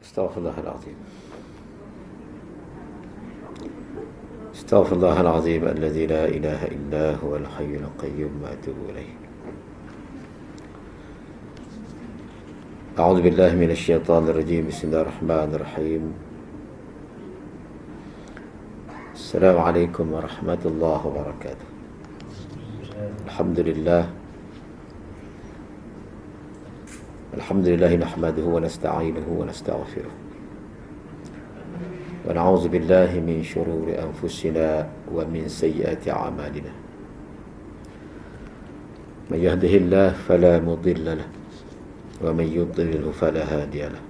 استغفر الله العظيم. استغفر الله العظيم الذي لا إله إلا هو الحي القيوم وأتوب إليه. أعوذ بالله من الشيطان الرجيم. بسم الله الرحمن الرحيم. السلام عليكم ورحمة الله وبركاته. الحمد لله نحمده ونستعينه ونستغفره ونعوذ بالله من شرور أنفسنا ومن سيئات أعمالنا. من يهده الله فلا مضل له ومن يضلله فلا هادي له.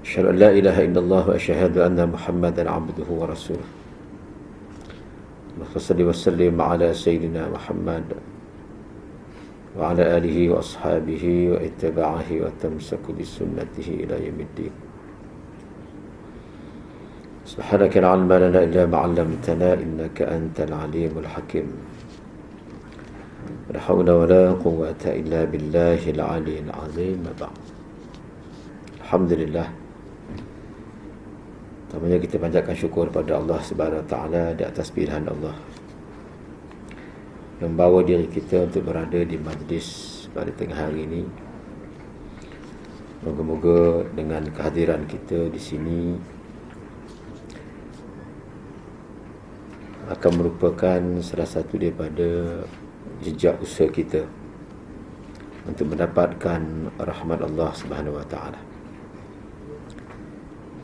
أشهد أن لا إله إلا الله وأشهد أن محمدا عبده ورسوله. اللهم صل وسلم على سيدنا محمد وعلى آله وأصحابه واتباعه وتمسك بسنته إلى يوم الدين. سبحانك لا علم لنا إلا ما علمتنا إنك أنت العليم الحكيم. لا حول ولا قوة إلا بالله العلي العظيم. بعد. Alhamdulillah. Pertamanya kita panjatkan syukur pada Allah Subhanahu Wa Taala di atas pilihan Allah yang membawa diri kita untuk berada di majlis pada tengah hari ini. Moga-moga dengan kehadiran kita di sini akan merupakan salah satu daripada jejak usaha kita untuk mendapatkan rahmat Allah Subhanahu Wa Taala.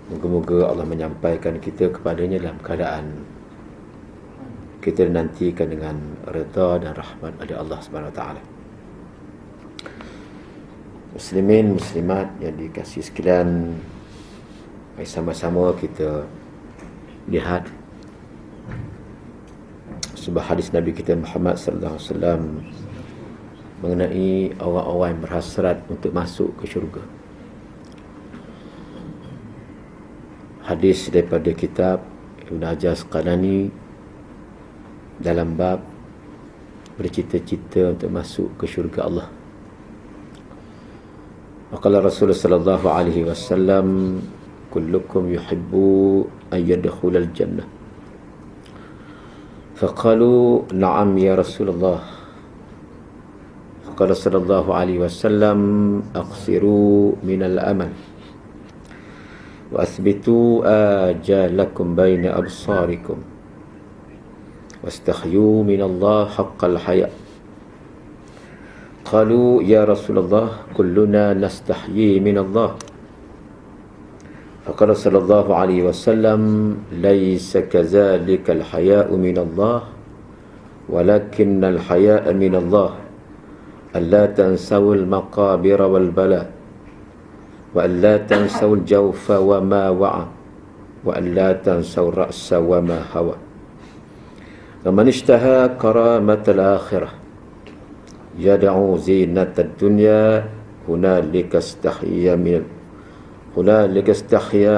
Moga-moga Allah menyampaikan kita kepadanya dalam keadaan kita nantikan dengan redha dan rahmat dari Allah Subhanahu Wa Taala. Muslimin, muslimat yang dikasihi sekalian, mari sama-sama kita lihat sebuah hadis Nabi kita Muhammad sallallahu alaihi wasallam mengenai orang-orang yang berhasrat untuk masuk ke syurga. Hadis daripada kitab Ibn Hajar Asqalani dalam bab bercita-cita untuk masuk ke syurga Allah. Maqala Rasulullah sallallahu alaihi wasallam, kullukum yuhibbu an yadkhulal jannah. Faqalu na'am ya Rasulullah. Faqala sallallahu alaihi wasallam, aqsiru minal amal wa athbitu ajalakum baina absarikum wastakhyu minallah haqqal haya. Qalu ya Rasulullah kulluna nastahyi minallah. Faqala sallallahu alaihi wasallam, laysa kadzalika al-haya'u minallah walakinnal haya'a minallah alla tansawul maqabira wal bala wa alla tansawul jawfa wa ma wa'a wa alla tansawul ra'sa wa ma hawa. Man ishtaha karamatal akhirah yad'u zinatad dunya hunalika istahya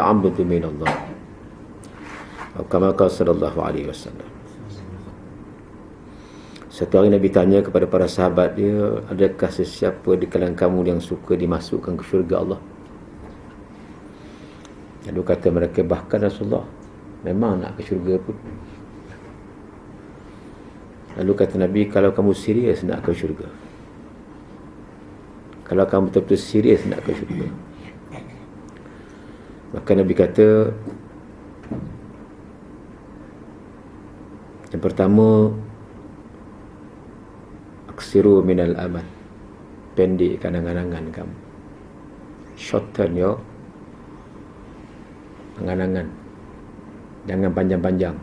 abdu min Allah. Kama qala sallallahu alaihi wasallam. Satu hari Nabi tanya kepada para sahabat dia, adakah sesiapa di kalangan kamu yang suka dimasukkan ke syurga Allah? Lalu kata mereka, bahkan Rasulullah memang nak ke syurga pun. Lalu kata Nabi, kalau kamu serius nak ke syurga, kalau kamu betul-betul serius nak ke syurga, maka Nabi kata, yang pertama, aksiru minal amal, pendekkan angan-angan kamu, shorten your angan-angan, jangan panjang-panjang.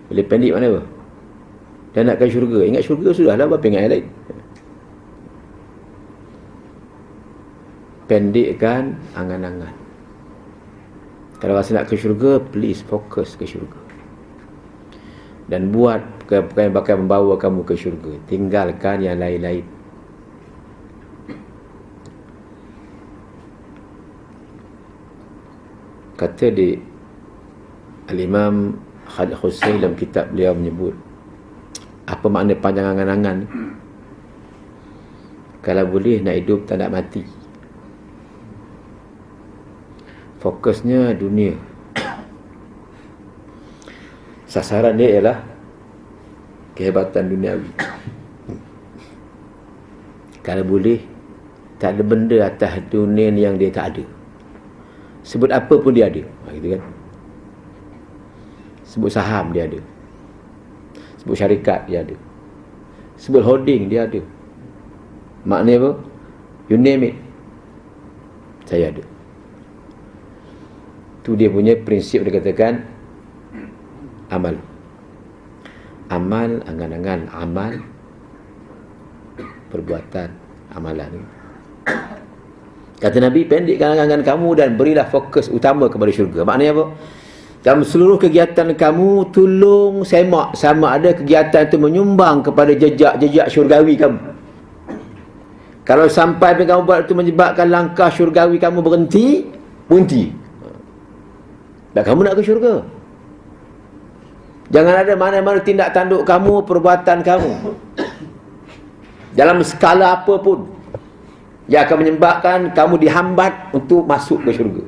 Boleh pendek mana apa? Dan nak ke syurga, ingat syurga sudah lah, apa ingat yang lain? Pendekkan angan-angan. Kalau rasa nak ke syurga, please fokus ke syurga. Dan buat perkara-perkara yang bakal membawa kamu ke syurga. Tinggalkan yang lain-lain. Kata di Al-Imam Khalid Hussein dalam kitab beliau menyebut, apa makna panjang angan-angan? Kalau boleh nak hidup tak nak mati. fokusnya dunia. Sasaran dia ialah kehebatan duniawi. Kalau boleh, tak ada benda atas dunia ni yang dia tak ada. Sebut apa pun dia ada. Gitu kan? Sebut saham dia ada. Sebut syarikat dia ada. Sebut holding dia ada. Maknanya apa? You name it, saya ada. Tu dia punya prinsip, dia katakan amal. Amal, angan-angan, amal, perbuatan, amalan. Kata Nabi, pendekkan angan-angan kamu dan berilah fokus utama kepada syurga. Maknanya apa? Dalam seluruh kegiatan kamu, tolong semak sama ada kegiatan itu menyumbang kepada jejak-jejak syurgawi kamu. Kalau sampai apa yang kamu buat itu menyebabkan langkah syurgawi kamu berhenti, dan kamu nak ke syurga. Jangan ada mana-mana tindak tanduk kamu, perbuatan kamu, dalam skala apa pun, yang akan menyebabkan kamu dihambat untuk masuk ke syurga.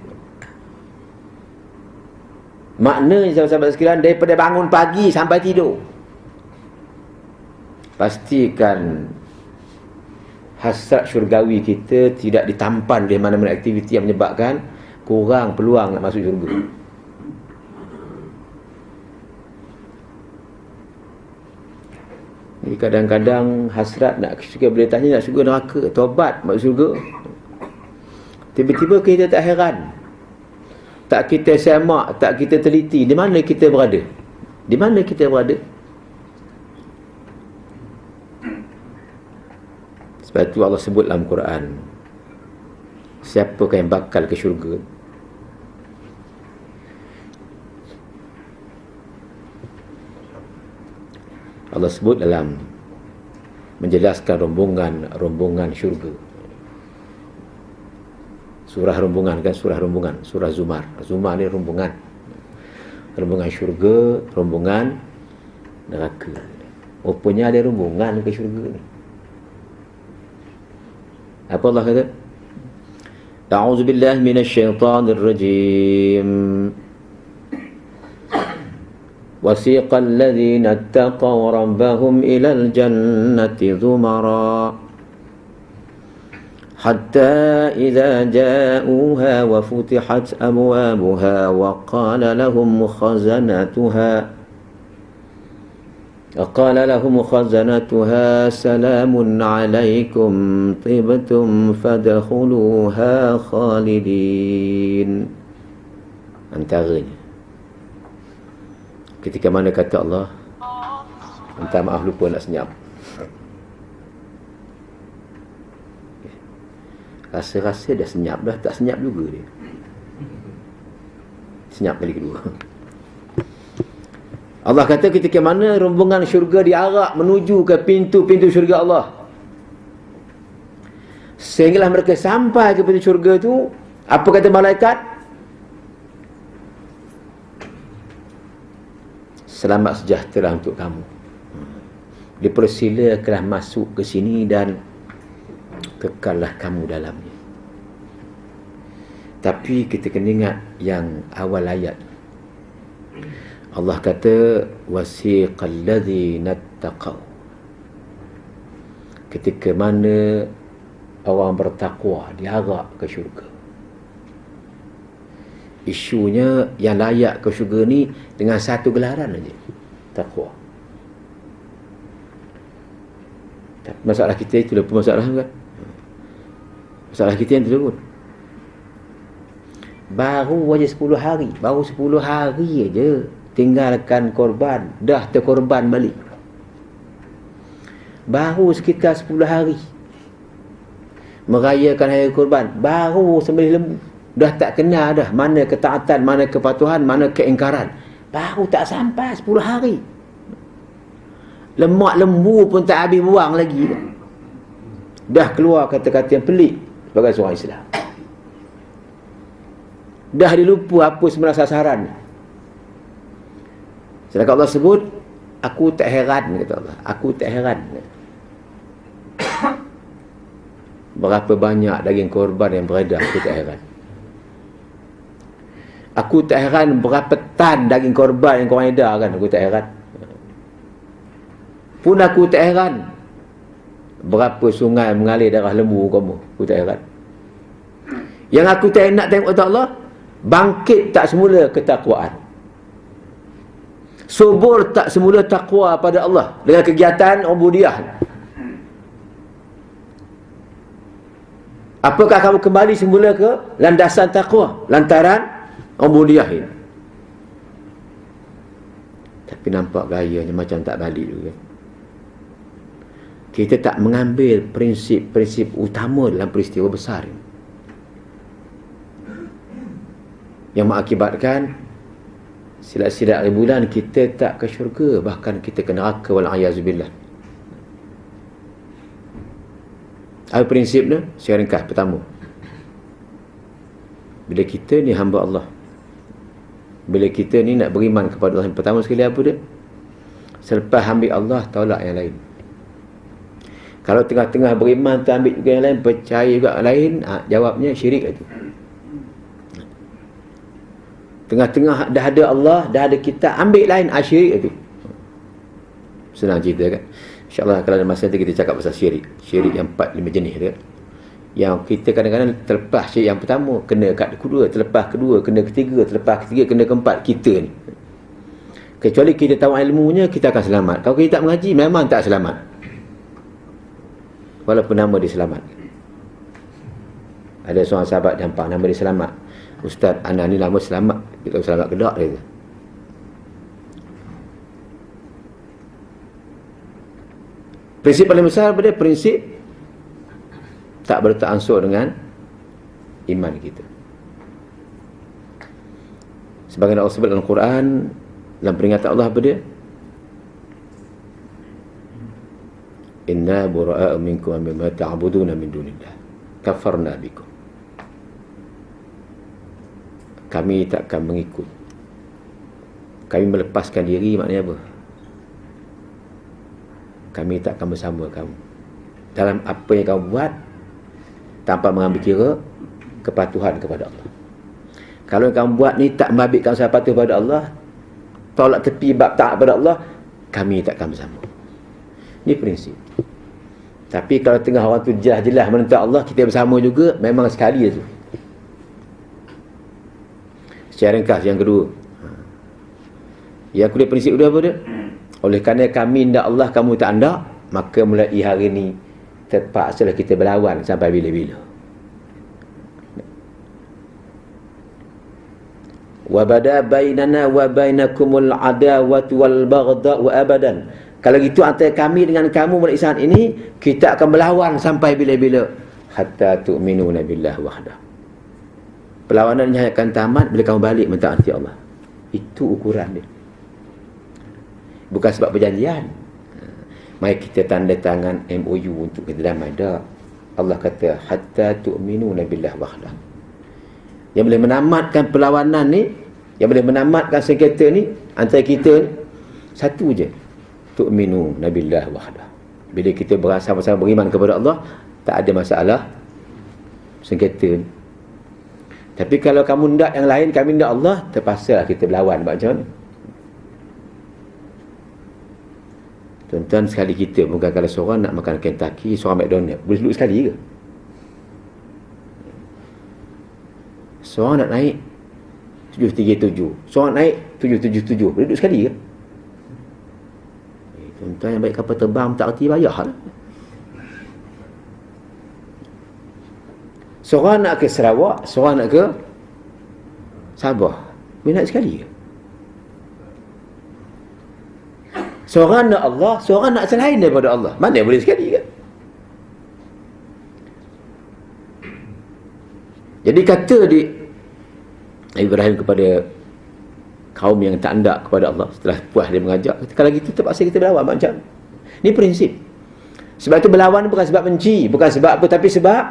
Maknanya sahabat-sahabat sekalian, daripada bangun pagi sampai tidur, pastikan hasrat syurgawi kita tidak ditampan di mana-mana aktiviti yang menyebabkan kurang peluang nak masuk syurga. Jadi kadang-kadang hasrat nak syurga, boleh tanya nak syurga neraka, taubat masuk syurga. Tiba-tiba kita tak heran, tak kita semak, tak kita teliti di mana kita berada. Di mana kita berada? Sebab itu Allah sebut dalam Quran, siapakah yang bakal ke syurga? Allah sebut dalam menjelaskan rombongan syurga. Surah rombongan kan, surah rombongan, surah Zumar. Zumar ni rombongan. Rombongan syurga, rombongan neraka. Rupanya ada rombongan ke syurga ni. Apa Allah kata? A'udzubillahi minasyaitanirrajim. وَسِيقَ الَّذِينَ اتَّقَوْا رَبَّهُمْ إِلَى الْجَنَّةِ زُمَرًا حَتَّى إِذَا جَاءُوهَا وَفُتِحَتْ أَبْوَابُهَا وَقَالَ لَهُمْ خَزَنَتُهَا سَلَامٌ عَلَيْكُمْ طِبْتُمْ فَادْخُلُوهَا خَالِدِينَ. Antaranya ketika mana kata Allah, minta maaf lupa nak senyap. Rasa-rasa dah senyap dah, tak senyap juga dia. Senyap kali kedua. Allah kata ketika mana rombongan syurga diarak menuju ke pintu-pintu syurga Allah, sehinggalah mereka sampai ke pintu syurga tu, apa kata malaikat? Selamat sejahtera untuk kamu, dipersilakanlah masuk ke sini dan kekallah kamu dalamnya. Tapi kita kena ingat yang awal ayat. Allah kata wasiqal ladzina taqaw. Ketika mana orang bertakwa diarak ke syurga. Isunya yang layak ke syurga ni dengan satu gelaran aja, takwa. Masalah kita itu lepas masalah kan? Masalah kita yang turun. Baru aja 10 hari, baru 10 hari aja tinggalkan korban, dah terkorban balik. Baru sekitar 10 hari merayakan hari korban, baru sembelih lembu. Dah tak kenal dah mana ketaatan, mana kepatuhan, mana keingkaran. Baru tak sampai 10 hari. Lemak lembu pun tak habis buang lagi. Dah keluar kata-kata yang pelik sebagai seorang Islam. Dah dilupa apa sebenarnya sasaran. Sedangkan Allah sebut, aku tak heran, kata Allah. Aku tak heran. Berapa banyak daging korban yang beredar, aku tak heran. Aku tak heran berapa tan daging korban yang korang edarkan. Aku tak heran. Pun aku tak heran berapa sungai mengalir darah lembu kamu. Aku tak heran. Yang aku tak nak tengok kata Allah, bangkit tak semula ketakwaan. Subur tak semula takwa pada Allah dengan kegiatan ubudiyah. Apakah kamu kembali semula ke landasan takwa lantaran ubudiyah ini? Tapi nampak gayanya macam tak balik juga. Kita tak mengambil prinsip-prinsip utama dalam peristiwa besar ini, yang mengakibatkan silat-silat bulan kita tak ke syurga, bahkan kita ke neraka, wal'ayazubillah. Apa prinsipnya? Saya ringkas. Pertama, bila kita ni hamba Allah, bila kita ni nak beriman kepada Allah, pertama sekali apa dia? Selepas ambil Allah, tolak yang lain. Kalau tengah-tengah beriman tu ambil juga yang lain, percaya juga yang lain, jawabnya syirik itu. Tengah-tengah dah ada Allah, dah ada kita, ambil lain, syirik itu. Senang cerita kan. InsyaAllah kalau ada masa nanti kita cakap pasal syirik. Syirik yang 4-5 jenis tu kan. Yang kita kadang-kadang terlepas syirik yang pertama, kena kat kedua, terlepas kedua, kena ketiga, terlepas ketiga, kena keempat, kita ni. Kecuali kita tahu ilmunya, kita akan selamat. Kalau kita tak mengaji, memang tak selamat. Walaupun nama dia selamat. Ada seorang sahabat nampak nama dia selamat. Ustaz, anak ni nama selamat. Kita selamat kedak dia tu. Prinsip paling besar pada prinsip tak bertaansur dengan iman kita. Sebagaimana Allah sebut dalam Quran, dalam peringatan Allah pada inna bura'a'u minkum mimma ta'buduna min dunillah kafarna bikum. Kami takkan mengikut, kami melepaskan diri. Maknanya apa? Kami takkan bersama kamu dalam apa yang kamu buat tanpa mengambil kira kepatuhan kepada Allah. Kalau yang kamu buat ni tak membabitkan saya patuh pada Allah, tolak tepi bab taat pada Allah, kami takkan bersama. Ini prinsip. Tapi kalau tengah orang tu jelas-jelas menentang Allah, kita bersama juga, memang sekali tu. Secara ringkas yang kedua. Yang kedua, prinsip kedua apa dia? Oleh kerana kami ndak Allah, kamu tak ndak, maka mulai hari ni terpaksalah kita berlawan sampai bila-bila. Wa bada bainana wa bainakumul adawatu wal baghdha wa abadan. Kalau gitu antara kami dengan kamu mulai saat ini, kita akan melawan sampai bila-bila. Hatta tu'minuna billah wahdah. Perlawanan hanya akan tamat bila kamu balik mentaati Allah. Itu ukuran dia. Bukan sebab perjanjian. Mari kita tanda tangan MOU untuk kita damai. Tak. Allah kata hatta tu'minuna billah wahdah. Yang boleh menamatkan perlawanan ni, yang boleh menamatkan sengketa ni antara kita ni, satu je. Tu'minu nabillah wahdah. Bila kita bersama-sama beriman kepada Allah, tak ada masalah sengketa ni. Tapi kalau kamu ndak yang lain, kami ndak Allah, terpaksa kita berlawan. Macam mana? Tuan-tuan sekali kita, bukan kalau seorang nak makan Kentucky, seorang McDonald, boleh duduk sekali ke? Seorang nak naik 737, seorang naik 777, boleh duduk sekali ke? Tuan-tuan yang baik kapal terbang tak erti bayar lah. Seorang nak ke Sarawak, seorang nak ke Sabah, boleh naik sekali ke? Seorang nak Allah, seorang nak selain daripada Allah, mana boleh sekali kan? Jadi kata di Ibrahim kepada kaum yang tak hendak kepada Allah setelah puas dia mengajak, kalau gitu terpaksa kita berlawan macam. Ini prinsip. Sebab itu berlawan bukan sebab benci, bukan sebab apa, tapi sebab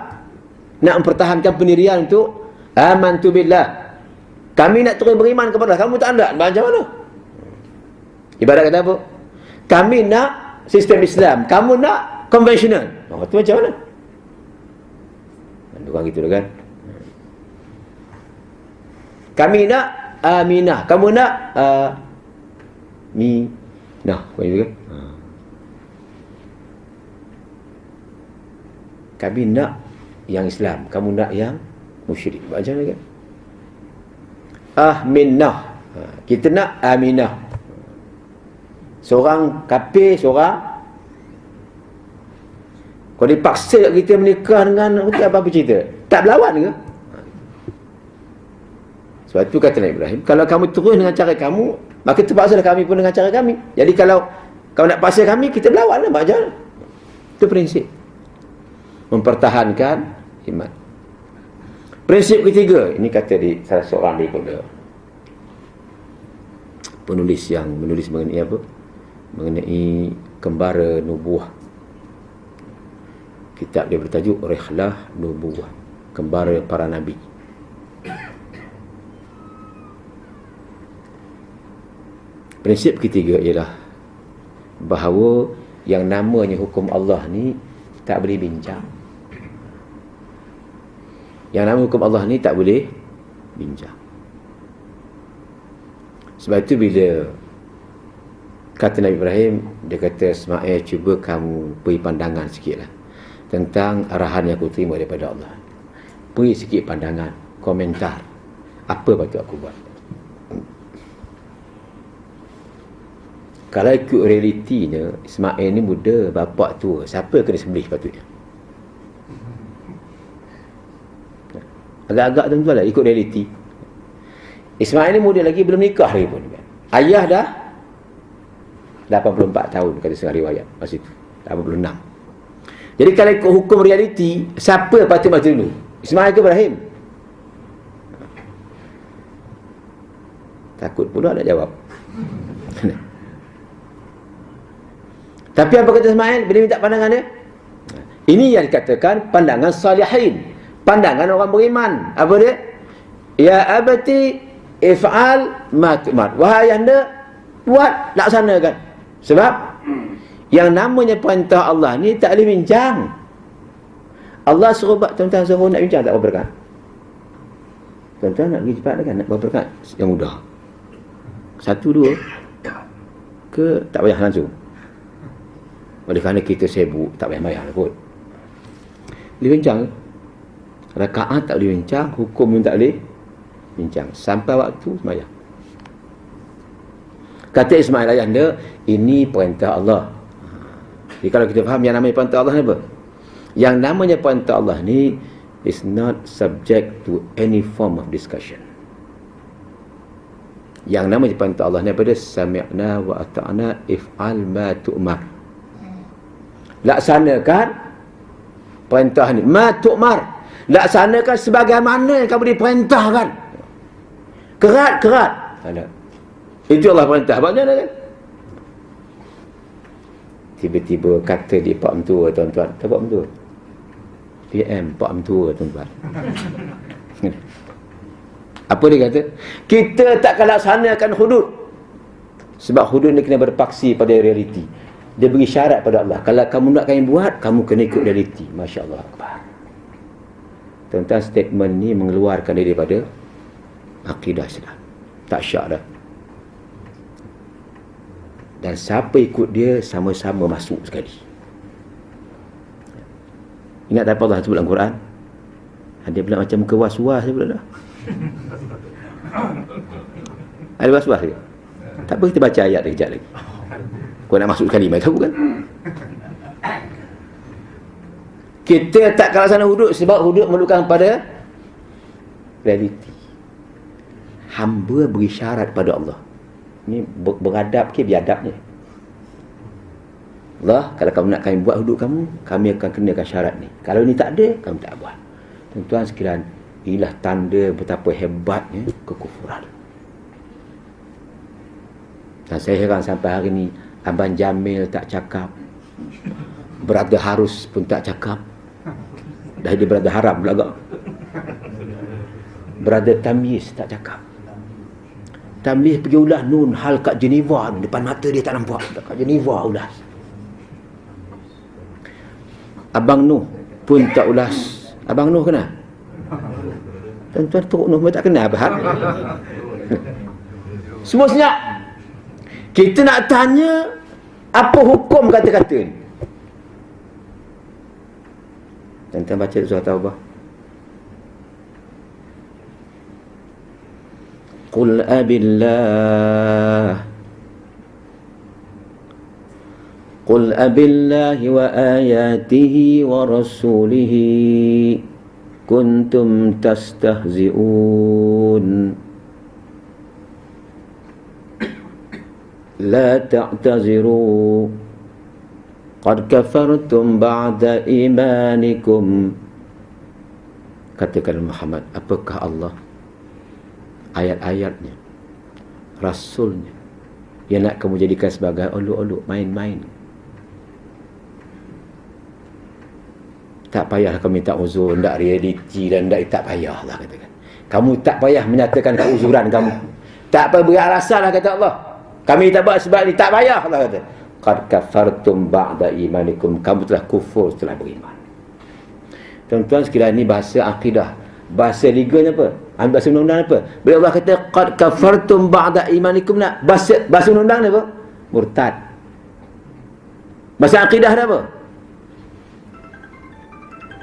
nak mempertahankan pendirian untuk amantu billah. Kami nak terus beriman kepada Allah, kamu tak hendak, macam mana? Ibarat kata apa? Kami nak sistem Islam, kamu nak konvensional. Itu macam mana? Bukan gitu kan? Kami nak Aminah. Kamu nak Minah. Macam tu kan? Kami nak yang Islam. Kamu nak yang musyrik. Macam mana kan? Minah. Kita nak Aminah. Seorang kafir, seorang, kalau dipaksa kita menikah dengan apa cerita? Tak berlawan ke? Sebab itu kata Nabi Ibrahim, kalau kamu terus dengan cara kamu, maka terpaksalah kami pun dengan cara kami. Jadi kalau kau nak paksa kami, kita berlawan lah. Macam mana? Itu prinsip mempertahankan iman. Prinsip ketiga, ini kata di salah seorang daripada penulis yang menulis mengenai apa? Mengenai kembara nubuah. Kitab dia bertajuk Rihlah Nubuah, kembara para nabi. Prinsip ketiga ialah bahawa yang namanya hukum Allah ni tak boleh bincang. Yang namanya hukum Allah ni tak boleh bincang. Sebab itu bila kata Nabi Ibrahim, dia kata, Ismail, cuba kamu beri pandangan sikit lah tentang arahan yang aku terima daripada Allah. Beri sikit pandangan, komentar, apa patut aku buat. Kalau ikut realitinya, Ismail ni muda, bapak tua, siapa kena sembelih patutnya? Agak-agak tentu lah ikut realiti. Ismail ni muda lagi, belum nikah lagi pun. Ayah dah 84 tahun, kata setengah riwayat masa itu, 86. Jadi kalau ikut hukum realiti, siapa patut mati dulu? Ismail ke Ibrahim? Takut pula nak jawab. Tapi apa kata Ismail bila minta pandangan dia? Ini yang dikatakan pandangan salihin, pandangan orang beriman. Apa dia? Ya abati if'al ma tu'mar. Wahai anda, buat, laksanakan. Sebab yang namanya perintah Allah ni tak boleh bincang. Allah suruh buat, tuan-tuan suruh nak bincang tak berapa rakaat? Tuan-tuan nak pergi cepat kan? Nak berapa rakaat? Yang mudah. 1, 2 ke tak payah langsung? Oleh kerana kita sibuk, tak payah bayar kot. Boleh bincang. Rakaat tak boleh bincang, hukum pun tak boleh bincang. Sampai waktu sembahyang. Kata Ismail ayah anda, ini perintah Allah. Jadi kalau kita faham yang namanya perintah Allah ni apa? Yang namanya perintah Allah ni is not subject to any form of discussion. Yang namanya perintah Allah ni apa dia? Sami'na wa ata'na if'al ma tu'mar. Laksanakan perintah ni. Ma tu'mar. Laksanakan sebagaimana yang kamu diperintahkan. Kerat-kerat. Itu Allah perintah. Bagaimana kan? Tiba-tiba kata di Pak Mentua, tuan-tuan. Tak Pak Mentua? PM Pak Mentua, tuan-tuan. Apa dia kata? Kita takkan laksanakan hudud. Sebab hudud ni kena berpaksi pada realiti. Dia beri syarat pada Allah. Kalau kamu nak kami buat, kamu kena ikut realiti. Masya Allah Akbar. Tuan-tuan, statement ni mengeluarkan daripada akidah Islam. Tak syak dah. Dan siapa ikut dia, sama-sama masuk sekali. Ingat apa Allah sebut dalam Quran? Dia pula macam muka was-was dia pula dah. Ada was-was ke? Tak apa, kita baca ayat dia kejap lagi. Kau nak masuk sekali, tahu kan? Kita tak ke sana hudud sebab hudud memerlukan pada realiti. Hamba beri syarat pada Allah. Ini beradab ke biadab ni. Allah, kalau kamu nak kami buat hudud kamu, kami akan kenakan syarat ni. Kalau ni tak ada, kami tak buat. Tuan-tuan sekalian, inilah tanda betapa hebatnya kekufuran. Dan saya heran sampai hari ni, Abang Jamil tak cakap, Brother Harus pun tak cakap. Dah dia Brother Haram belakang. Brother Tamyiz tak cakap. Tamyiz pergi ulas nun hal kat Geneva ni, depan mata dia tak nampak. Kat Geneva ulas. Abang Nuh pun tak ulas. Abang Nuh kena? Tuan-tuan teruk nombor tak kenal apa hal. Semua senyap. Kita nak tanya apa hukum kata-kata ni. Tuan-tuan baca surah Taubah. Qul abillahi wa ayatihi wa rasulihi kuntum tastahzi'un la ta'taziru qad kafartum ba'da imanikum. Katakan Muhammad, apakah Allah, ayat-ayatnya, Rasulnya yang nak kamu jadikan sebagai olok-olok, main-main? Tak payah kamu minta uzur, tak realiti dan tak payahlah, katakan. Kamu tak payah menyatakan keuzuran kamu. Tak payah beri alasan lah, kata Allah. Kami tak buat sebab ni, tak payahlah, kata. Qad kafartum ba'da imanikum. Kamu telah kufur setelah beriman. Tuan-tuan sekalian, ni bahasa akidah. Bahasa legalnya apa? Bahasa undang-undang apa? Bila Allah kata qad kafartum ba'da imanikum, nak bahasa undang-undang ni apa? Murtad. Bahasa akidah dia apa?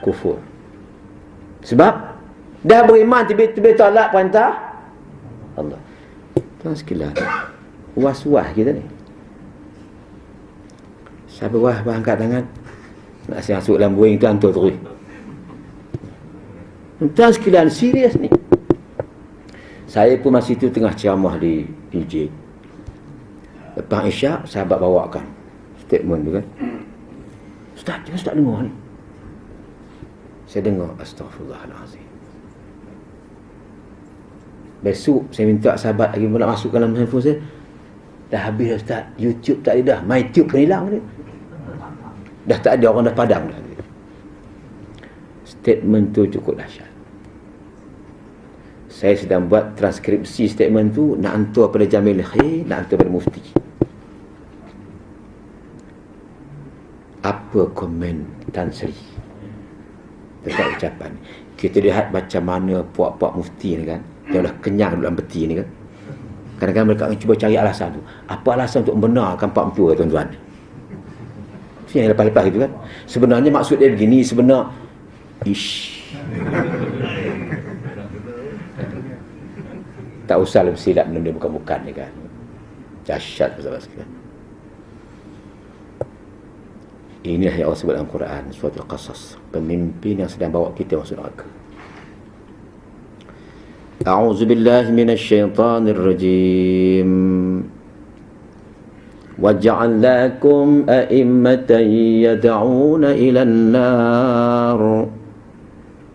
Kufur. Sebab dah beriman, tiba-tiba tolak perintah Allah. Tuan sekalian, was-was kita ni. Siapa wah angkat tangan? Nak saya masuk dalam Boeing tu, hantar terus. Tuan sekalian, serius ni. Saya pun masa itu tengah ceramah di PJ. Lepas Isyak, sahabat bawakan statement tu kan. Ustaz dengar ni. Saya dengar, astaghfirullahalazim. Besok saya minta sahabat lagi pula masuk dalam handphone saya. Dah habis Ustaz, YouTube tak ada dah, MyTube pun hilang dia. Dah tak ada, orang dah padam dah. Statement tu cukup dahsyat. Saya sedang buat transkripsi statement tu, nak hantar pada Jamil Khair, nak hantar pada Mufti. Apa komen Tan Sri tentang ucapan? Kita lihat macam mana puak-puak mufti ni kan, yang dah kenyang dalam peti ni kan. Kadang-kadang mereka akan cuba cari alasan tu. Apa alasan untuk membenarkan Pak Mentua, tuan-tuan? Yang lepas-lepas itu kan. Sebenarnya maksud dia begini, tak usah lebih silap benda bukan-bukan ni kan. Dahsyat bersama sekalian. Inilah yang Allah sebut dalam Quran, surat Al-Qasas, pemimpin yang sedang bawa kita masuk neraka. A'udzu billahi minasyaitonir rajim. Waja'alnakum a'immatan yad'una ilan nar.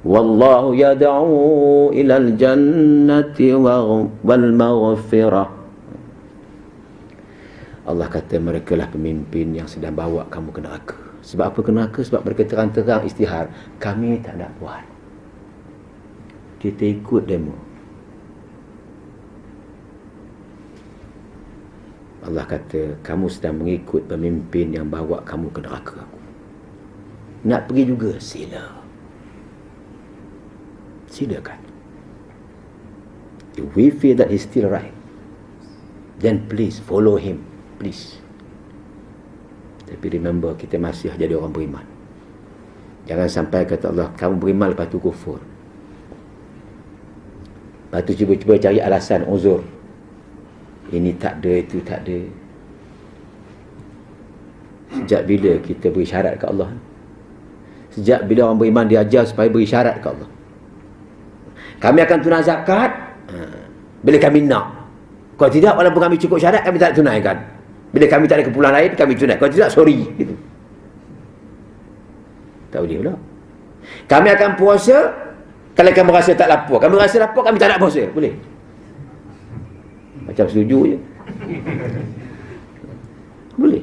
Wallahu yad'u ilal jannati wal maghfirah. Allah kata mereka lah pemimpin yang sedang bawa kamu ke neraka. Sebab apa ke neraka? Sebab mereka terang-terang istihar, kami tak nak buat, kita ikut demo. Allah kata kamu sedang mengikut pemimpin yang bawa kamu ke neraka. Nak pergi juga, silakan. If we feel that he's still right, then please follow him, please. Tapi remember, kita masih jadi orang beriman. Jangan sampai kata Allah, kamu beriman lepas tu kufur. Lepas tu cuba-cuba cari alasan, uzur. Ini tak ada, itu tak ada. Sejak bila kita beri syarat ke Allah? Sejak bila orang beriman diajar supaya beri syarat ke Allah? Kami akan tunai zakat bila kami nak. Kalau tidak, walaupun kami cukup syarat, kami tak tunaikan. Bila kami tak ada keperluan lain, kami tunai. Kalau tidak, sorry. Gitu. Tak boleh pula. Kami akan puasa kalau kami rasa tak lapar. Kami rasa lapar, kami tak nak puasa. Boleh? Macam setuju je. Boleh.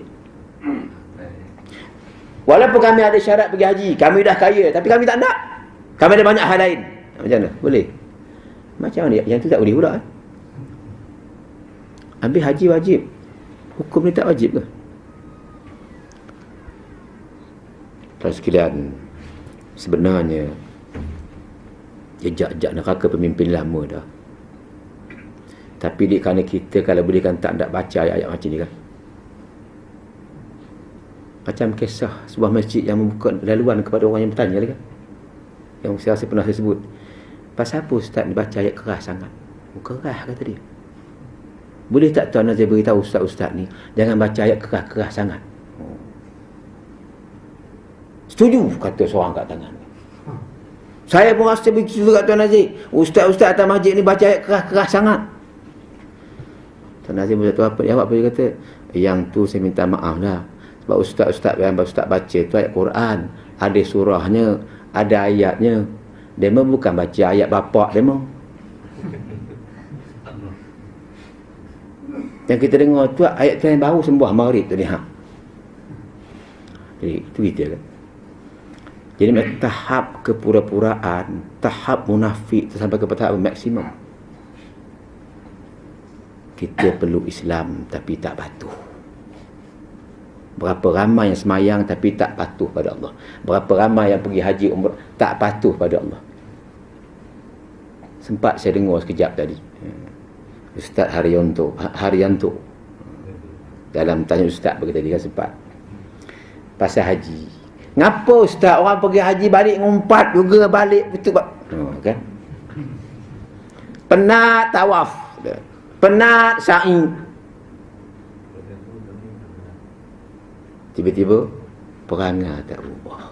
Walaupun kami ada syarat pergi haji, kami dah kaya, tapi kami tak nak. Kami ada banyak hal lain. Macam mana? Boleh? Macam mana? Yang tu tak boleh pula. Habis haji wajib, hukum ni tak wajib ke? Tuan sekalian, sebenarnya jejak-jejak neraka pemimpin lama dah. Tapi kerana kita kalau boleh kan tak nak baca ayat-ayat macam ni kan. Macam kisah sebuah masjid yang membuka laluan kepada orang yang bertanya kan. Yang saya rasa pernah saya sebut. Pasal apa ustaz baca ayat keras sangat? Keras kata dia. Boleh tak Tuan Nazir beritahu ustaz-ustaz ni jangan baca ayat keras-keras sangat? Setuju kata seorang kat tangan. Saya pun rasa begitu kat Tuan Nazir. Ustaz-ustaz atas masjid ni baca ayat keras-keras sangat. Tuan Nazir pun apa jawab apa dia kata? Yang tu saya minta maaf lah. Sebab ustaz-ustaz yang ustaz baca tu ayat Quran, ada surahnya, ada ayatnya. Demo bukan baca ayat bapak demo. Yang kita dengar tu ayat tu yang baru sembah maghrib tu ni ha. Jadi itu kita kan. Jadi tahap kepura-puraan, tahap munafik sampai ke tahap maksimum. Kita perlu Islam tapi tak patuh. Berapa ramai yang semayang tapi tak patuh pada Allah. Berapa ramai yang pergi haji umrah tak patuh pada Allah. Sempat saya dengar sekejap tadi Ustaz Haryanto dalam tanya ustaz bagi tadi kan sempat pasal haji. Ngapa ustaz orang pergi haji balik ngumpat juga balik betul kan? Penat tawaf, penat sa'i. Tiba-tiba perangai tak berubah.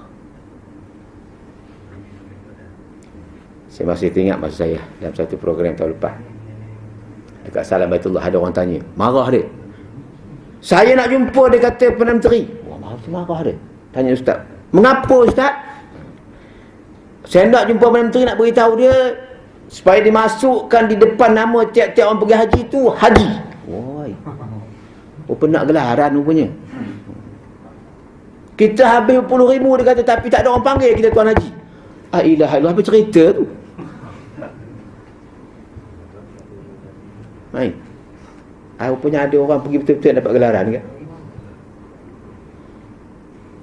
Saya masih teringat masa saya dalam satu program tahun lepas dekat Salam Baitullah ada orang tanya, marah dia. Saya nak jumpa dia kata Perdana Menteri. Wah, marah dia. Tanya ustaz, mengapa ustaz? Saya nak jumpa Perdana Menteri nak beritahu dia supaya dimasukkan di depan nama tiap-tiap orang pergi haji tu haji. Woi. Oh, penat gelaran rupanya. Kita habis 10,000 dia kata tapi tak ada orang panggil kita tuan haji. Ilaha illallah, apa cerita tu? Main. Rupanya ada orang pergi betul-betul dapat gelaran kan?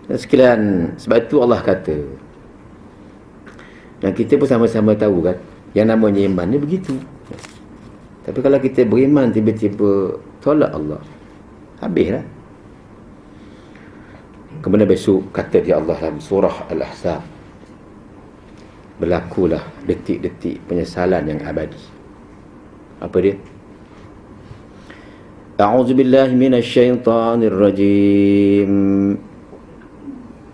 Dan sekalian, sebab itu Allah kata. Dan kita pun sama-sama tahu kan, yang namanya iman ni begitu. Tapi kalau kita beriman tiba-tiba tolak Allah, habislah. Kemudian besok kata dia Allah dalam surah Al-Ahzab, berlakulah detik-detik penyesalan yang abadi. Apa dia? A'udzu billahi minasyaitonir rajim.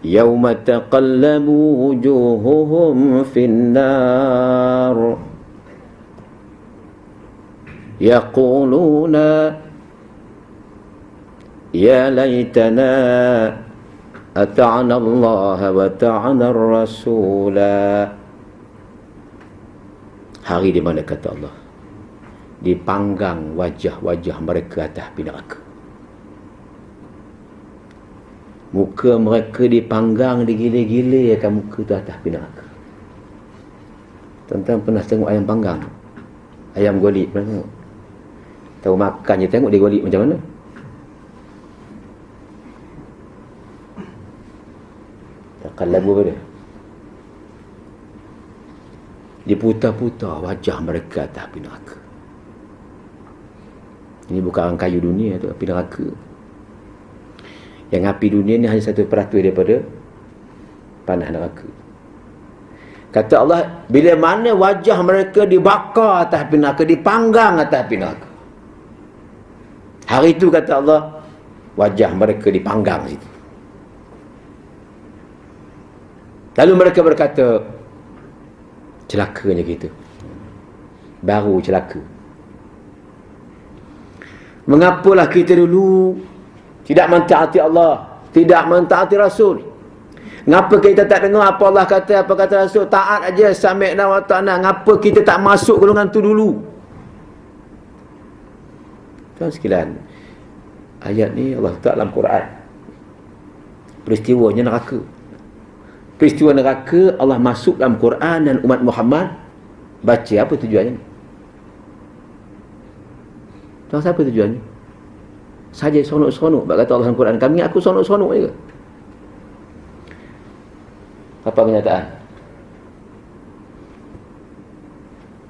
Yauma taqallabu wujuhuhum fin-nar. Yaquluna ya laitana ata'na Allah wa ta'na ar-rasula. Hari di mana kata Allah dipanggang wajah-wajah mereka atas api neraka. Muka mereka dipanggang, digile-gilekan muka tu atas api neraka. Tuan-tuan pernah tengok ayam panggang? Ayam golip pernah tengok? Tahu makan je tengok dia golip macam mana? Takkan lagu apa dia? Diputar-putar wajah mereka atas api neraka. Ini bukan orang kayu dunia tu, api neraka. Yang api dunia ni hanya 1% daripada panah neraka. Kata Allah, bila mana wajah mereka dibakar atas api neraka, dipanggang atas api neraka. Hari itu kata Allah, wajah mereka dipanggang situ. Lalu mereka berkata, celakanya kita. Baru celaka. Mengapalah kita dulu tidak mentaati Allah, tidak mentaati Rasul? Ngapa kita tak dengar apa Allah kata, apa kata Rasul? Taat aja, sami'na wa ta'na. Ngapa kita tak masuk golongan tu dulu? Tuan sekalian, ayat ni Allah letak dalam Quran. Peristiwanya neraka. Peristiwa neraka Allah masuk dalam Quran dan umat Muhammad baca. Apa tujuannya? Tahu siapa tujuannya? Saja sonok-sonok. Bak kata Allah dalam Quran, kami aku sonok-sonok je. Apa kenyataan?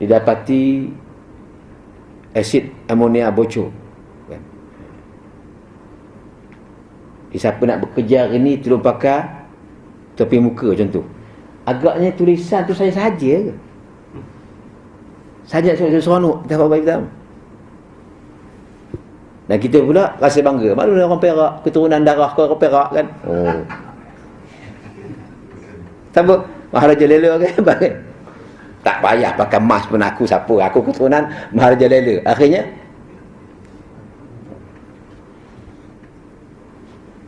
didapati asid amonia bocor kan. Siapa nak bekerja hari ni tolong pakai topi muka macam tu. Agaknya tulisan tu saya saja ke? Saja seronok kita baik tahu. Dan kita pula rasa bangga. Maklum orang Perak, keturunan darah ke orang Perak kan. Oh. Siapa? Maharaja Lela kan? Tak payah pakai mask pun aku siapa. Aku keturunan Maharaja Lela. Akhirnya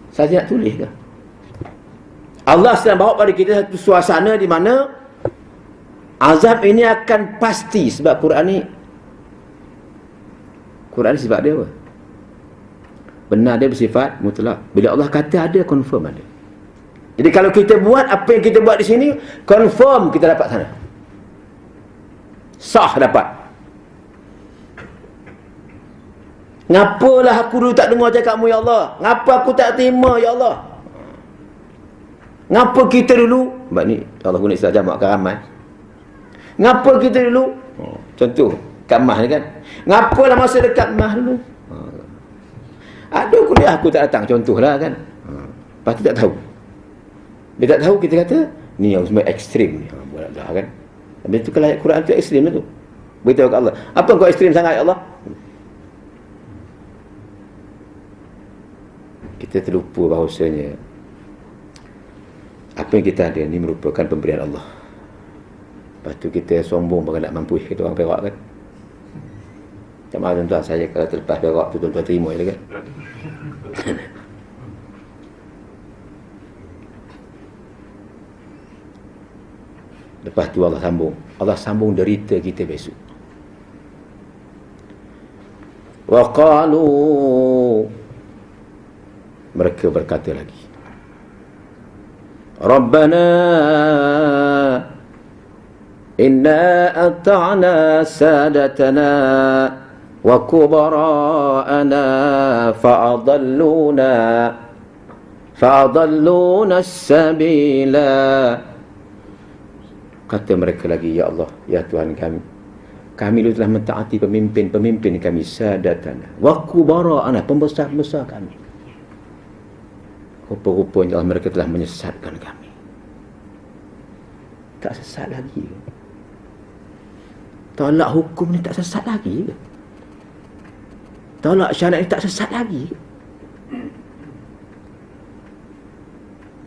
saja nak tulis ke? Allah sedang bawa pada kita satu suasana di mana azab ini akan pasti. Sebab Quran ni sifat dia apa? Benar, dia bersifat mutlak. Bila Allah kata ada, confirm ada. Jadi kalau kita buat apa yang kita buat di sini, confirm kita dapat sana. Sah dapat. Ngapalah aku dulu tak dengar cakapmu ya Allah? Ngapa aku tak terima ya Allah? Ngapa kita dulu, sebab ni Allah guna istilah jamak kan ramai. Ngapa kita dulu? Contoh kat mah ni kan. Ngapalah masa dekat mah dulu? Ada kuliah aku tak datang, contohlah kan. Lepas tu tak tahu. Dia tak tahu, kita kata ni yang semua ekstrim ni. Buat dah kan. Habis tu kalau ayat Quran tu ekstrim lah tu. Beritahu kat Allah, apa kau ekstrim sangat ya Allah? Kita terlupa bahawasanya apa yang kita ada ni merupakan pemberian Allah. Lepas tu kita sombong bagi nak mampu kita orang Perak kan. Tak maaf tuan-tuan, saya kalau terlepas Perak tu tuan-tuan terima je kan. Lepas tu Allah sambung derita kita besok. Wa qalu, mereka berkata lagi, Rabbana inna ata'na sadatana wa kubara'ana fa'adalluna as-sabila. Kata mereka lagi, ya Allah, ya Tuhan kami dulu telah mentaati pemimpin kami, sadatana wa kubara'ana, pembesar-pembesar kami. Rupa-rupanya Allah, mereka telah menyesatkan kami. Tak sesat lagi ke? Tolak hukum ni tak sesat lagi ke? Tolak syariat ni tak sesat lagi ke?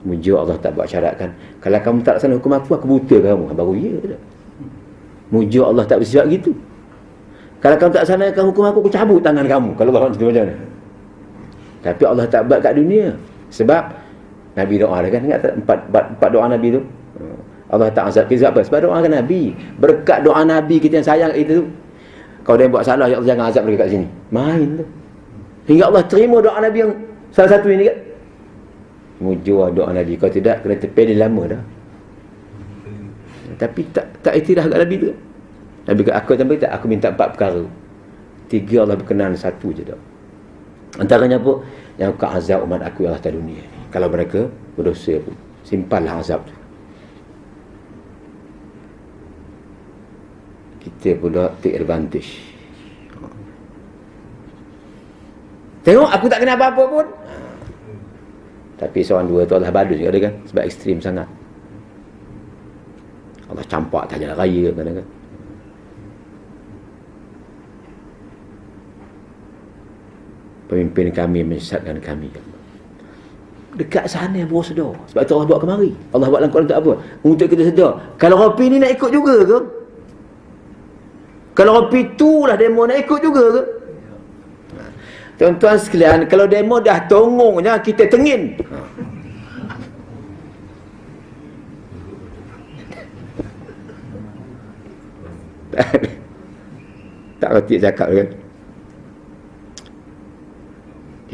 Mujur Allah tak buat syarat kan, kalau kamu tak laksana hukum aku buta kamu. Baru ya tak? Mujur Allah tak bersifat gitu. Kalau kamu tak laksanakan hukum aku cabut tangan kamu. Kalau Allah macam mana? Tapi Allah tak buat kat dunia. Sebab Nabi doa kan, ingat tak empat doa Nabi tu? Allah tak azab kita apa? Sebab doa kan Nabi. Berkat doa Nabi kita yang sayang kita tu. Kalau dia buat salah, ya Allah jangan azab mereka kat sini. Main tu. Hingga Allah terima doa Nabi yang salah satu ini kan. Mujur doa Nabi. Kalau tidak, kena terpilih lama dah. Tapi tak iktiraf kat Nabi tu. Nabi kata, aku minta 4 perkara. 3 Allah berkenan, 1 je dah. Antaranya apa? Yang kau azab umat aku yang atas dunia ni. Kalau mereka berdosa pun, simpanlah azab tu. Kita pula take advantage. Tengok aku tak kena apa-apa pun. Tapi seorang dua tu Allah badus juga dia kan. Sebab ekstrim sangat. Allah campak tak jalan raya kadang-kadang. Pemimpin kami menyesatkan kami. Dekat sana baru sedar. Sebab tu Allah buat kemari. Allah buat dalam Quran untuk apa? Untuk kita sedar. Kalau Rapi ni nak ikut juga ke? Kalau Rapi tu lah demo nak ikut juga ke? Tuan-tuan sekalian, kalau demo dah tongongnya, kita tengin. Tak reti cakap kan.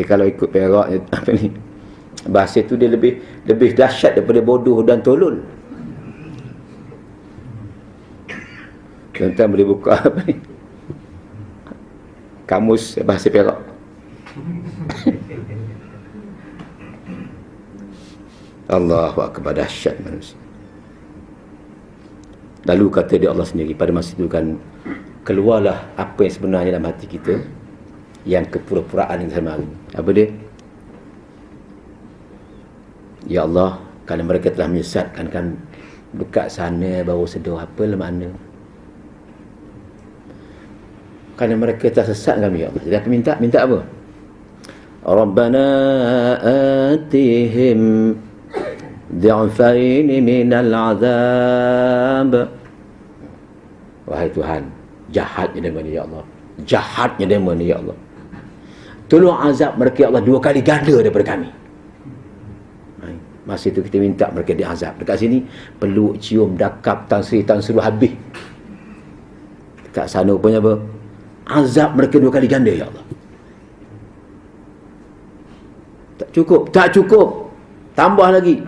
Kalau ikut Perak apa ni, bahasa tu dia lebih dahsyat daripada bodoh dan tolol. Tuan-tuan boleh buka apa ni, kamus bahasa Perak. Allahu akbar, dahsyat manusia. Lalu kata dia Allah sendiri pada masa itu kan, keluarlah apa yang sebenarnya dalam hati kita, yang kepura-puraan yang sama hari. Apa dia? Ya Allah, kalau mereka telah menyesatkan kan dekat sana baru sedar apa lah makna. Kerana mereka telah sesat kami, ya Allah. Jadi apa minta apa? Rabbana atihim dhi'faini minal azab. Wahai Tuhan, jahatnya dema ni ya Allah. Jahatnya dema ni ya Allah. Tolong azab mereka ya Allah 2 kali ganda daripada kami. Masa itu kita minta mereka diazab. Dekat sini peluk, cium, dakap, tansri habis. Dekat sana punya apa? Azab mereka 2 kali ganda ya Allah. Tak cukup. Tambah lagi.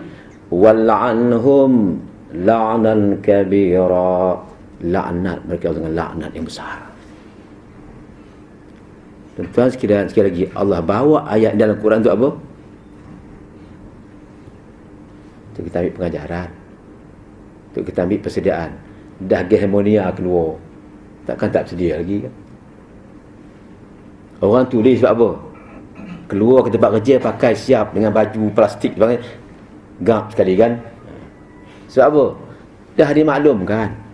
Wal'anhum la'nan kabira. Laknat mereka dengan laknat yang besar. Tuan-tuan sekali lagi, Allah bawa ayat dalam Quran tu apa? Untuk kita ambil pengajaran, untuk kita ambil persediaan. Dah hegemonia keluar, takkan tak bersedia lagi kan? Orang tulis sebab apa? Keluar ke tempat kerja pakai siap dengan baju plastik, gap sekali kan? Sebab apa? Dah dimaklumkan.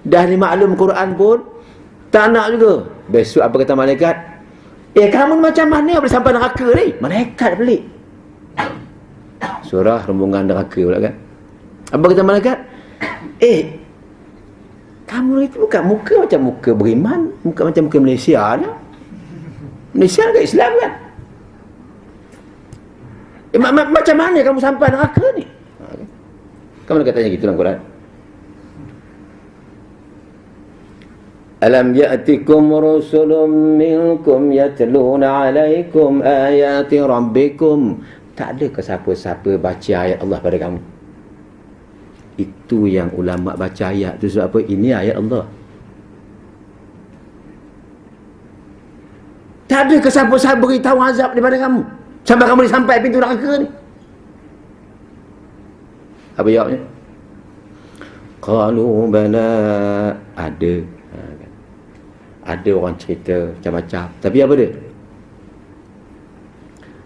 Dah dimaklum Quran pun tak nak juga. Besok apa kata malaikat? Kamu macam mana boleh sampai neraka ni? Malaikat pelik. Surah rombongan neraka pula kan? Apa kata malaikat? Kamu itu bukan muka macam muka beriman, muka macam muka Malaysia ni. Malaysia dekat Islam kan? Macam mana kamu sampai neraka ni? Kamu nak katanya gitu dalam Quran. Alam ya'tikum rusulun minkum yatluna alaikum ayati rabbikum. Tak ada ke siapa-siapa baca ayat Allah pada kamu. Itu yang ulama baca ayat tu sebab apa? Ini ayat Allah. Tak ada ke siapa-siapa beritahu azab daripada kamu sampai kamu sampai pintu neraka ni. Apa jawabnya? Qalu bala. Ada orang cerita macam-macam. Tapi apa dia?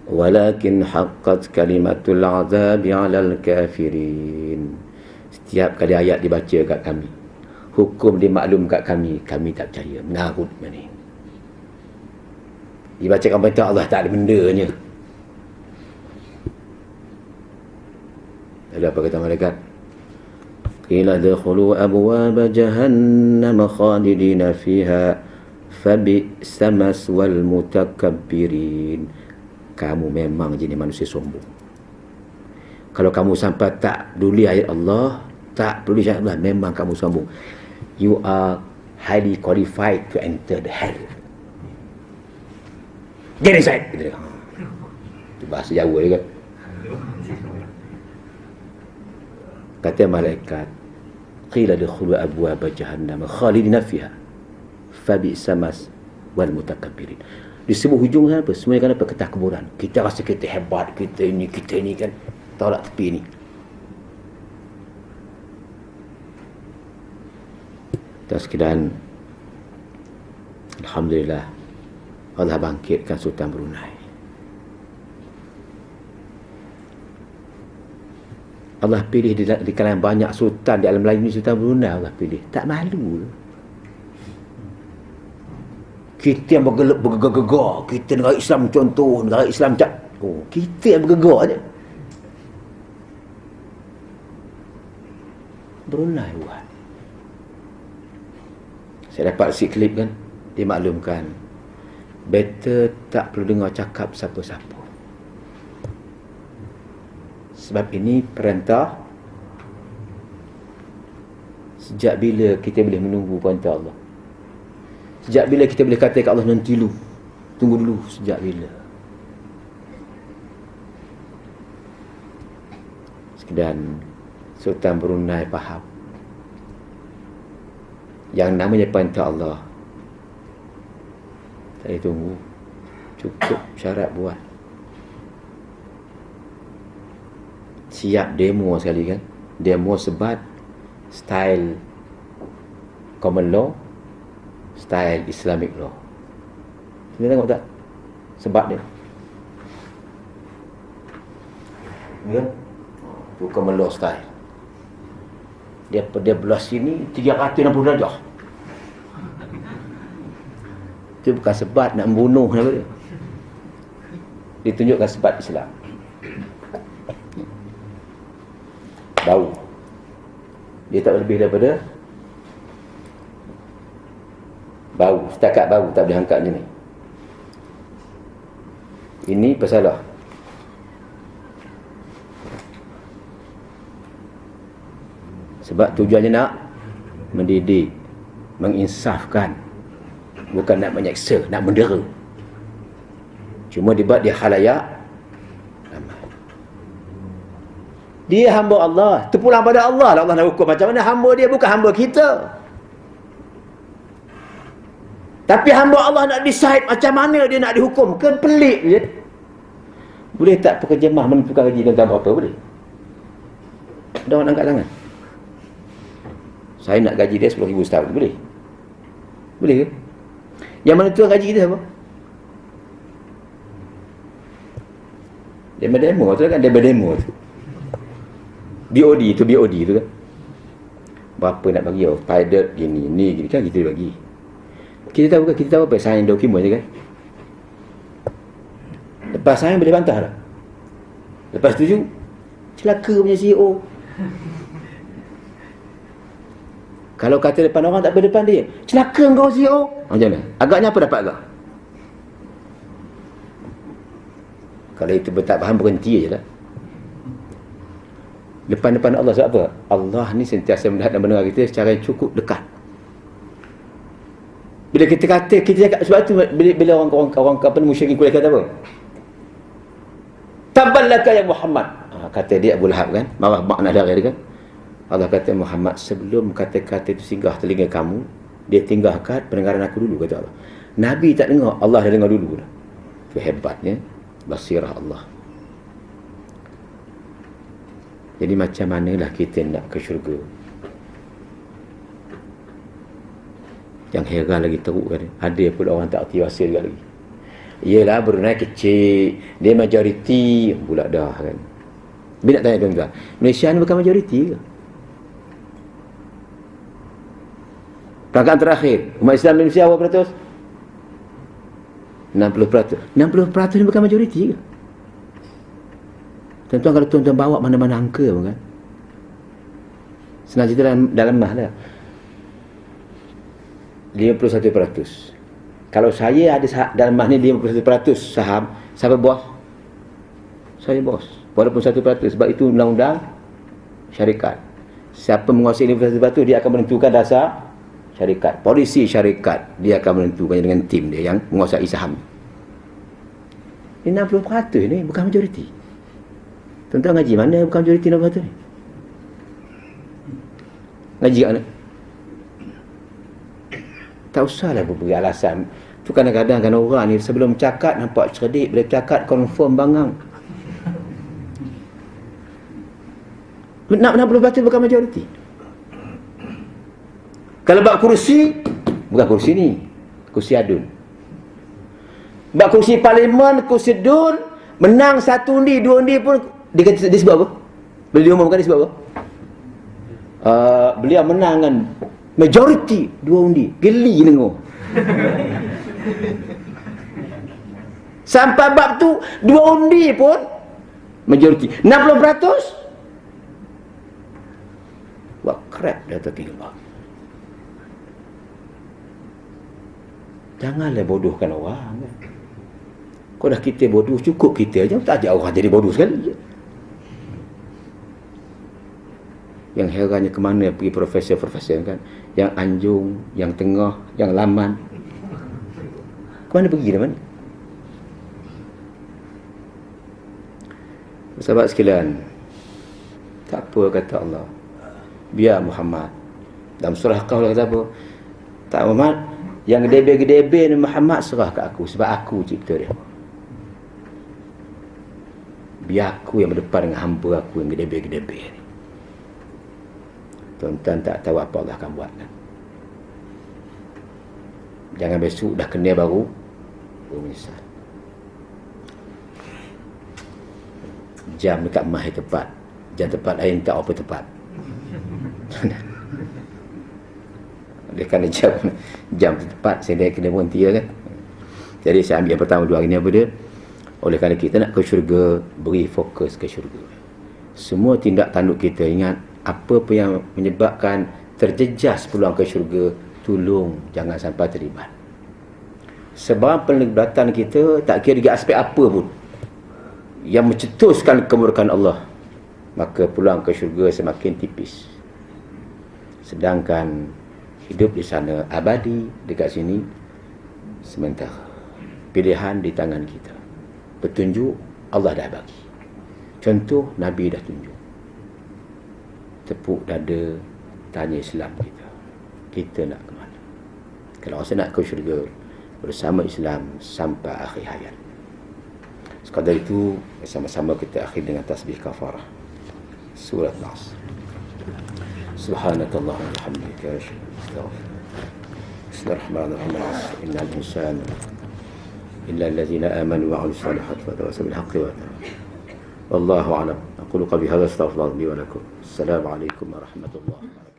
Walakin haqqat kalimatul azabi 'alal kafirin. Setiap kali ayat dibaca kat kami, hukum dimaklum kat kami tak percaya. Menarut ni. Dibacakan perintah Allah tak ada bendanya. Lalu apa kata malaikat? Qila dakhulu abwaaba jahannam khalidina fiha fabi'sa maswal mutakabbirin. Kamu memang jenis manusia sombong. Kalau kamu sampai tak peduli ayat Allah, tak peduli ayat Allah, memang kamu sombong. You are highly qualified to enter the hell. Get inside. Itu bahasa Jawa dia kan. Kata malaikat, qila dakhulu abwaaba jahannam khalidina fiha fabi'sa maswal mutakabbirin. Disebut hujung apa? Semuanya kan apa? Ketakburan. Kita rasa kita hebat, kita ini kan. Tolak tepi ni. Dan sekian, alhamdulillah, Allah bangkitkan Sultan Brunei. Allah pilih di kalangan banyak sultan di alam lain ni, Sultan Brunei Allah pilih. Tak malu. Kita yang bergegar. Kita negara Islam contoh, negara Islam tak. Kita yang bergegar je. Brunei buat. Saya dapat si klip kan, dia maklumkan better tak perlu dengar cakap siapa-siapa. Sebab ini perintah. Sejak bila kita boleh menunggu perintah Allah? Sejak bila kita boleh kata ke Allah nanti dulu? Tunggu dulu, sejak bila? Sekian Sultan Brunei faham yang namanya perintah Allah. Saya tunggu. Cukup syarat buat. Siap demo sekali kan. Demo sebat style common law, style Islamic law. Kita tengok tak sebab dia? Ya, tu common law style. Dia belah sini 360 darjah. Itu bukan sebab nak membunuh apa dia. Ditunjukkan sebab Islam. Bau. Dia tak lebih daripada bau, setakat bau, tak boleh angkat macam ni. Ini pesalah. Sebab tujuannya nak mendidik, menginsafkan, bukan nak menyeksa, nak mendera. Cuma dibuat di khalayak ramai. Dia hamba Allah, terpulang pada Allah lah Allah nak hukum. Macam mana hamba dia, bukan hamba kita. Tapi hamba Allah nak decide macam mana dia nak dihukum. Kan pelik je. Boleh tak pekerjemah menentukan gaji dan berapa? Boleh. Ada orang angkat tangan. Saya nak gaji dia 10,000 setahun. Boleh? Boleh ke? Yang menentukan gaji kita apa? Demo tu kan, demo tu. BOD tu kan. Berapa nak bagi? Pilot gini, ni gini kan kita bagi. Kita tahu apa sign dokumen je kan. Lepas sign boleh bantah tak? Lepas setuju, celaka punya CEO. Kalau kata depan orang tak berdepan dia, celaka kau CEO. Macam mana? Agaknya apa dapat agak? Kalau itu tak faham, berhenti je lah. Depan-depan Allah sebab apa? Allah ni sentiasa melihat dan mendengar kita secara yang cukup dekat. Bila kita kata, kita cakap, sebab tu bila orang apa ni, musyrikin Quraisy kata apa? Taballaka ya Muhammad. Kata dia Abu Lahab kan, marah makna darah dia kan. Allah kata, Muhammad, sebelum kata-kata itu singgah telinga kamu, dia tinggalkan pendengaran aku dulu, kata Allah. Nabi tak dengar, Allah dah dengar dulu dah. Itu hebatnya basirah Allah. Jadi macam manalah kita nak ke syurga? Yang heran lagi teruk kan, ada pula orang tak erti rahsia juga lagi. Yelah, Brunei kecil, dia majoriti pula dah kan. Bila nak tanya tuan-tuan, Malaysia ni bukan majoriti ke? Perangkaan terakhir, umat Islam Indonesia berapa peratus? 60%. 60% ni bukan majoriti ke? Tuan-tuan, kalau tuan-tuan bawa mana-mana angka pun kan, senang cerita dalam mah lah, 51%. Kalau saya ada dalam mah ni 51% saham, siapa bos? Saya bos. Walaupun 1%, sebab itu undang-undang syarikat. Siapa menguasai 51%, dia akan menentukan dasar syarikat. Polisi syarikat, dia akan menentukannya dengan tim dia yang menguasai saham. Ini 60% ni bukan majoriti. Tuan-tuan ngaji mana bukan majoriti 60% ni? Ngaji kat mana? Tak usahlah berberi alasan. Tu kadang-kadang kan orang ni sebelum cakap nampak cerdik, bila cakap confirm bangang. 60% bukan majoriti. Kalau bab kursi, bukan kursi ni, kursi adun. Bab kursi parlimen, kursi adun, menang 1 undi, 2 undi pun dia sebab apa? Bila diumumkan dia sebab apa? Beliau menang kan majoriti 2 undi. Geli dengar. Sampai bab tu 2 undi pun majoriti. 60%. Wah, crap dah tertinggal. Janganlah bodohkan orang kan. Kau dah kita bodoh, cukup kita aja, tak ajak orang jadi bodoh sekali. Yang herannya ke mana pergi profesor-profesor kan, yang Anjung, yang Tengah, yang Laman, ke mana pergi dah mana? Sahabat sekalian, tak apa kata Allah, biar Muhammad. Dalam surah Qaf kata apa? Tak, Muhammad, yang gedebe-gedebe ni Muhammad serah kat aku, sebab aku cipta dia. Biar aku yang berdepan dengan hamba aku yang gedebe-gedebe ni. Tuan-tuan tak tahu apa Allah akan buat kan? Jangan besok dah kena baru menyesal. Jam dekat mahir tepat, jam tepat lain tak apa tepat. Oleh kerana jam tepat, saya kena berhenti kan. Jadi saya ambil yang pertama dua hari ni apa dia? Oleh kerana kita nak ke syurga, beri fokus ke syurga. Semua tindak tanduk kita, ingat apa pun yang menyebabkan terjejas peluang ke syurga, tolong jangan sampai terlibat. Sebab pelibatan kita tak kira di aspek apa pun yang mencetuskan kemurkaan Allah, maka peluang ke syurga semakin tipis. Sedangkan hidup di sana abadi, dekat sini sementara. Pilihan di tangan kita. Petunjuk Allah dah bagi. Contoh Nabi dah tunjuk. Tepuk dada, tanya Islam kita. Kita nak ke mana? Kalau rasa nak ke syurga bersama Islam sampai akhir hayat. Sekadar itu, sama-sama kita akhir dengan tasbih kafarah. Surah Nas. Subhanakallah wa bihamdika asyhadu an la ilaha illa anta. Bismillahirrahmanirrahim. Innal insana illa allazina amanu wa 'amilus salihati wa tawassaw bil haqqi wa wallahu a'lam. Aqulu qawli hadha astaghfirullah li wa lakum. Assalamu alaikum warahmatullahi wabarakatuh.